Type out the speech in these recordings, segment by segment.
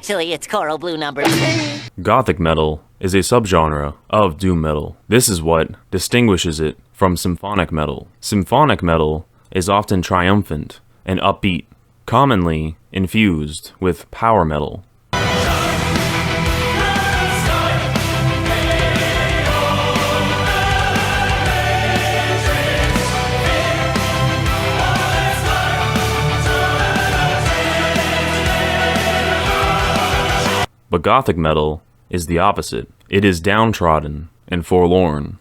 Actually, it's coral blue number 2. Gothic metal is a subgenre of doom metal. This is what distinguishes it from symphonic metal. Symphonic metal is often triumphant and upbeat, commonly infused with power metal. But Gothic metal is the opposite. It is downtrodden and forlorn.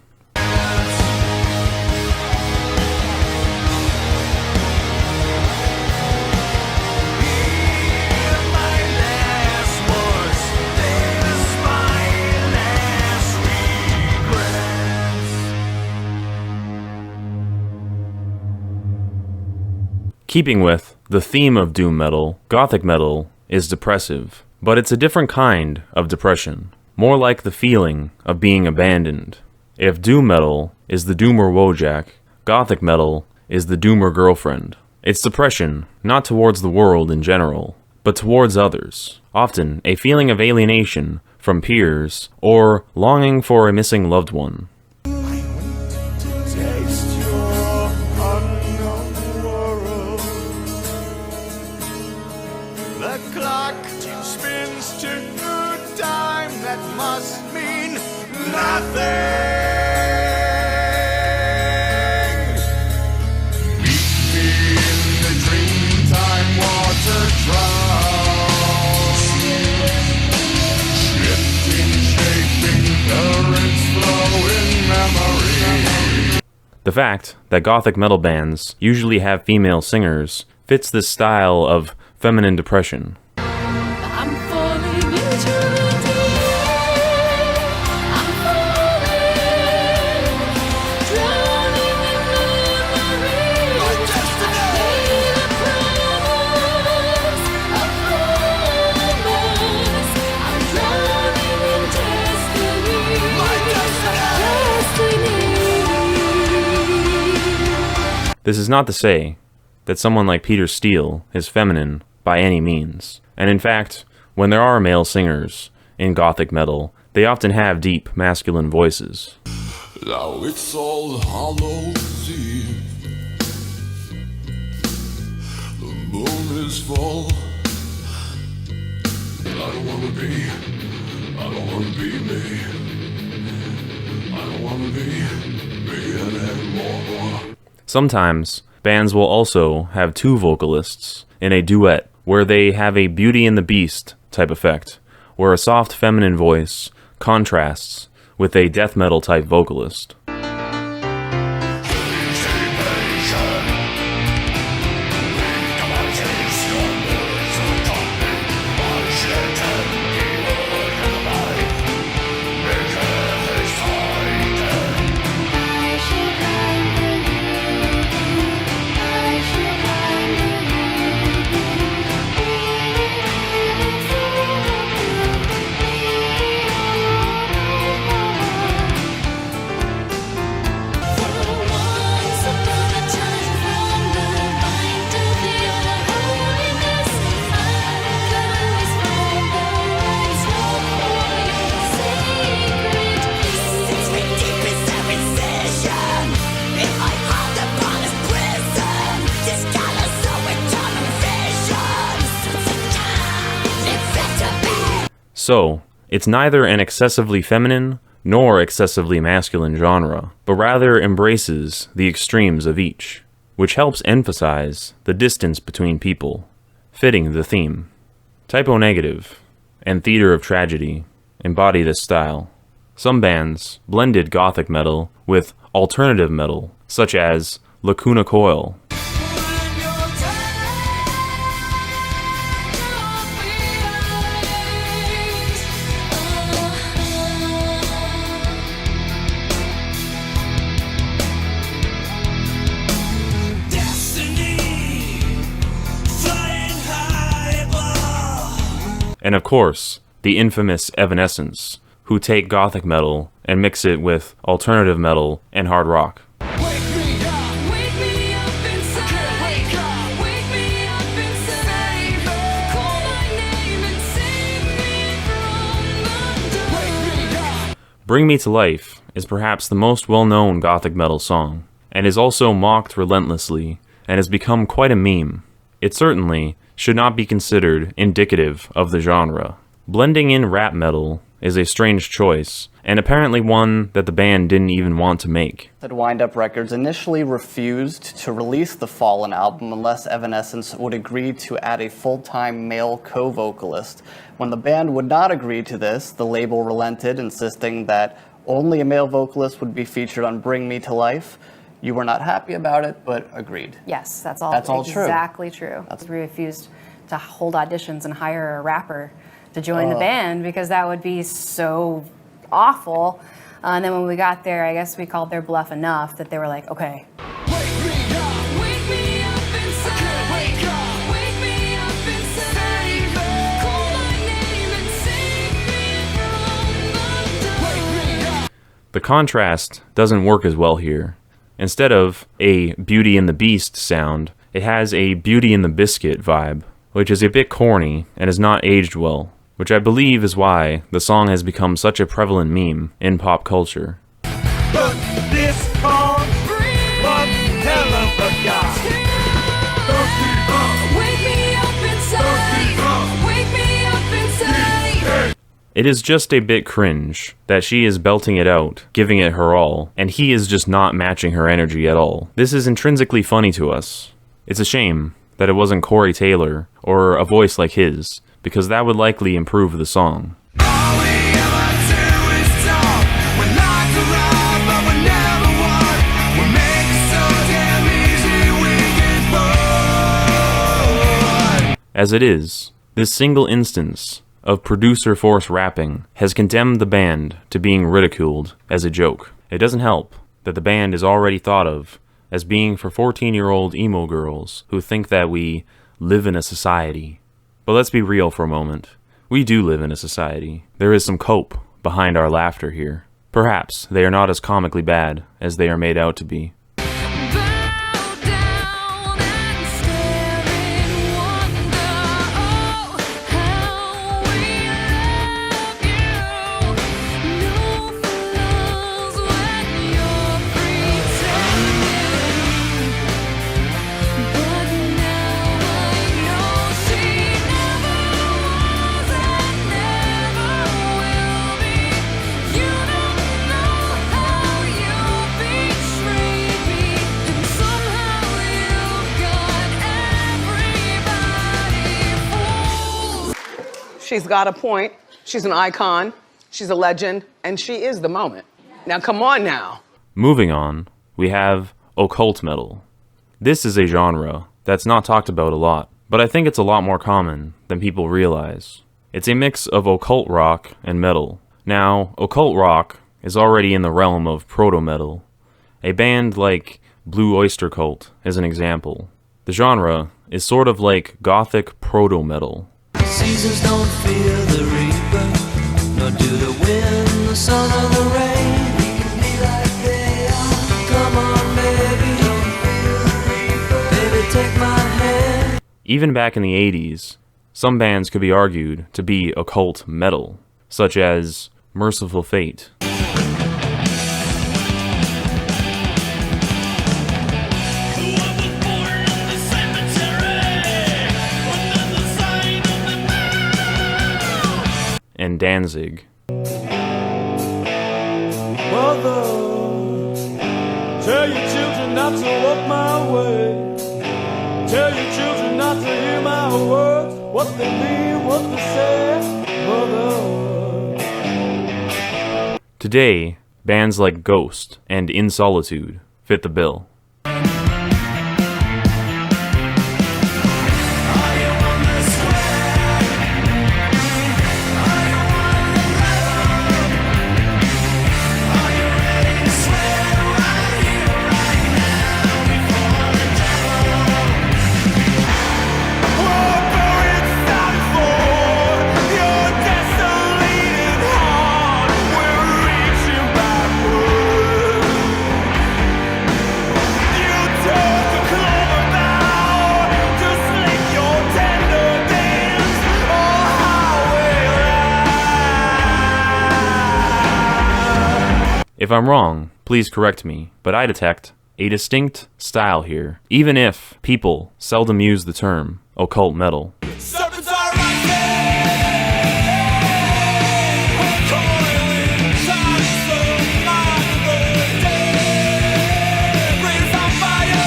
Keeping with the theme of doom metal, Gothic metal is depressive. But it's a different kind of depression, more like the feeling of being abandoned. If doom metal is the doomer Wojak, Gothic metal is the doomer girlfriend. It's depression, not towards the world in general, but towards others, often a feeling of alienation from peers or longing for a missing loved one. The clock spins to time, that must mean nothing. Meet me in the dreamtime water troughs, shifting, shaping currents, flowing memory. The fact that Gothic metal bands usually have female singers fits this style of feminine depression. I'm falling into the deep. I'm falling, drowning in memory. My destiny. I promise, I'm drowning in destiny. My Destiny. This is not to say that someone like Peter Steele is feminine by any means. And in fact, when there are male singers in Gothic metal, they often have deep masculine voices. Now it's all Hallows Eve. The moon is full. I don't wanna be me. I don't wanna be anymore. Sometimes, bands will also have two vocalists in a duet where they have a Beauty and the Beast type effect, where a soft feminine voice contrasts with a death metal type vocalist. So, it's neither an excessively feminine nor excessively masculine genre, but rather embraces the extremes of each, which helps emphasize the distance between people, fitting the theme. Typo Negative and Theater of Tragedy embody this style. Some bands blended Gothic metal with alternative metal, such as Lacuna Coil. And of course, the infamous Evanescence, who take Gothic metal and mix it with alternative metal and hard rock. Bring Me to Life is perhaps the most well-known Gothic metal song, and is also mocked relentlessly, and has become quite a meme. It certainly should not be considered indicative of the genre. Blending in rap metal is a strange choice, and apparently one that the band didn't even want to make. That Wind Up Records initially refused to release the Fallen album unless Evanescence would agree to add a full-time male co-vocalist. When the band would not agree to this, the label relented, insisting that only a male vocalist would be featured on Bring Me to Life. You were not happy about it, but agreed. Yes, that's all true. Exactly true. We refused to hold auditions and hire a rapper to join the band because that would be so awful. And then when we got there, I guess we called their bluff enough that they were like, okay. Wake me up inside. Wake me up inside. Call my name and save me from the dark. The contrast doesn't work as well here. Instead of a Beauty and the Beast sound, it has a Beauty and the Biscuit vibe, which is a bit corny and has not aged well, which I believe is why the song has become such a prevalent meme in pop culture. But this corn, one hell of a guy. Wake me up inside. Wake me up inside. It is just a bit cringe that she is belting it out, giving it her all, and he is just not matching her energy at all. This is intrinsically funny to us. It's a shame that it wasn't Corey Taylor or a voice like his, because that would likely improve the song. All we ever do is talk. We're not to rob, but we never want. We make it so damn easy we get bored. As it is, this single instance of producer force rapping has condemned the band to being ridiculed as a joke. It doesn't help that the band is already thought of as being for 14-year-old emo girls who think that we live in a society. But let's be real for a moment. We do live in a society. There is some cope behind our laughter here. Perhaps they are not as comically bad as they are made out to be. Bow down and stare in wonder. Oh, how we love you. No flaws when you're pretending. But now I know she never was and never will be. You don't know how you betrayed me, and somehow you've got everybody fooled. She's got a point. She's an icon. She's a legend. And she is the moment. Now, come on now. Moving on, we have occult metal. This is a genre that's not talked about a lot, but I think it's a lot more common than people realize. It's a mix of occult rock and metal. Now, occult rock is already in the realm of proto-metal. A band like Blue Oyster Cult is an example. The genre is sort of like Gothic proto-metal. Seasons don't fear the reaper, nor do the wind, the sun, or the rain. We can be like they are. Come on, baby, don't fear the reaper. Baby, take my hand. Even back in the 80s, some bands could be argued to be occult metal, such as Merciful Fate. And Danzig. Mother, tell your children not to walk my way. Tell your children not to hear my words. What they mean, what they say, mother. Today, bands like Ghost and In Solitude fit the bill. If I'm wrong, please correct me, but I detect a distinct style here, even if people seldom use the term occult metal. Serpents are rising. We're coiling inside the mind of the dead. Brain is on fire.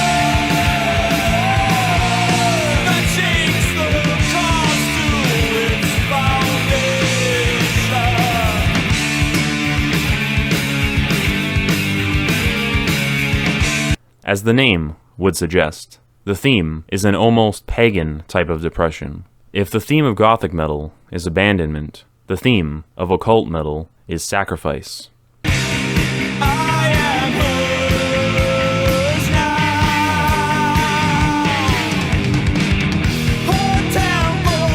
That shakes the cost to its foundation. As the name would suggest, the theme is an almost pagan type of depression. If the theme of Gothic metal is abandonment, the theme of occult metal is sacrifice. I am hers now. Her temple,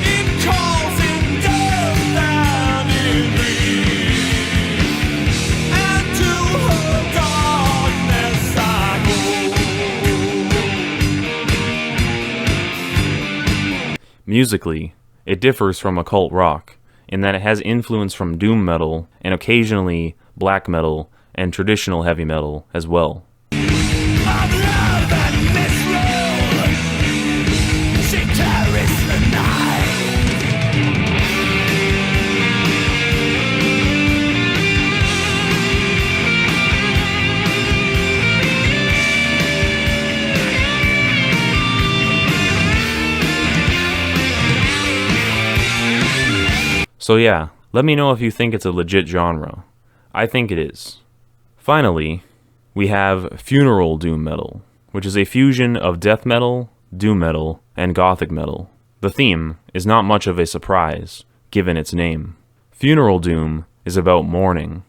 it calls in death down in me. And to her darkness I go. Musically, it differs from occult rock in that it has influence from doom metal and occasionally black metal and traditional heavy metal as well. Of love and misrule, she carries the night. So yeah, let me know if you think it's a legit genre. I think it is. Finally, we have funeral doom metal, which is a fusion of death metal, doom metal, and gothic metal. The theme is not much of a surprise, given its name. Funeral doom is about mourning.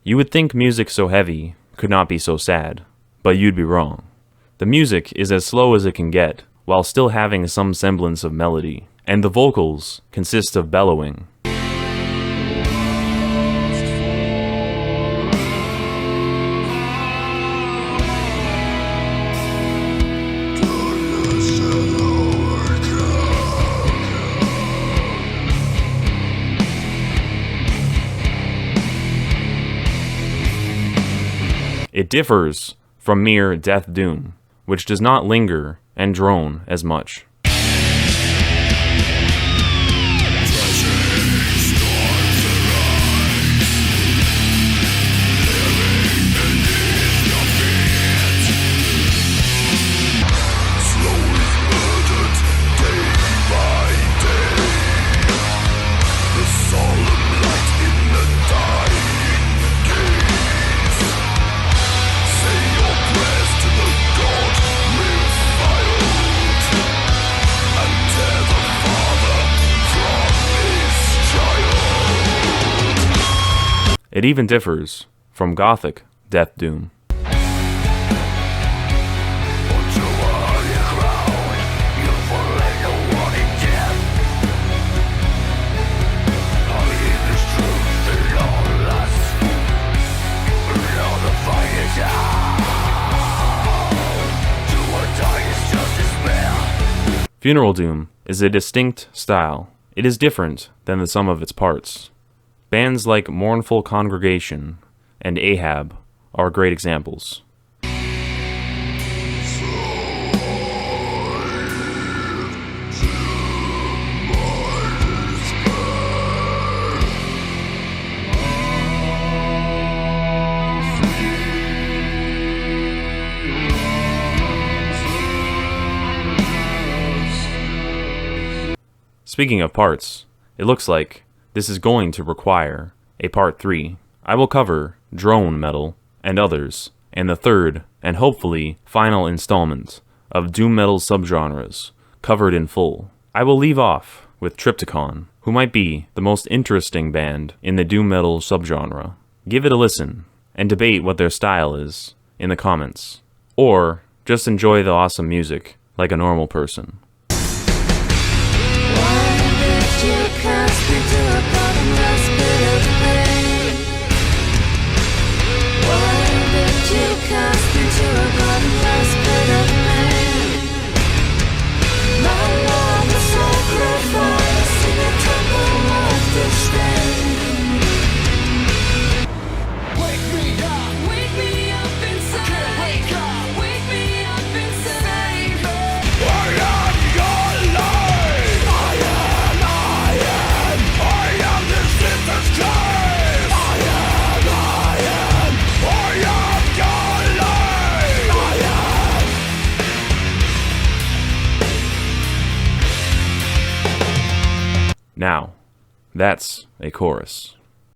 You would think music so heavy could not be so sad, but you'd be wrong. The music is as slow as it can get, while still having some semblance of melody, and the vocals consist of bellowing. It differs from mere death doom, which does not linger and drone as much. It even differs from Gothic death doom. Funeral doom is a distinct style. It is different than the sum of its parts. Bands like Mournful Congregation and Ahab are great examples. Speaking of parts, it looks like this is going to require a part 3. I will cover drone metal and others in the third and hopefully final installment of doom metal subgenres covered in full. I will leave off with Triptychon, who might be the most interesting band in the doom metal subgenre. Give it a listen and debate what their style is in the comments, or just enjoy the awesome music like a normal person. Now, that's a chorus.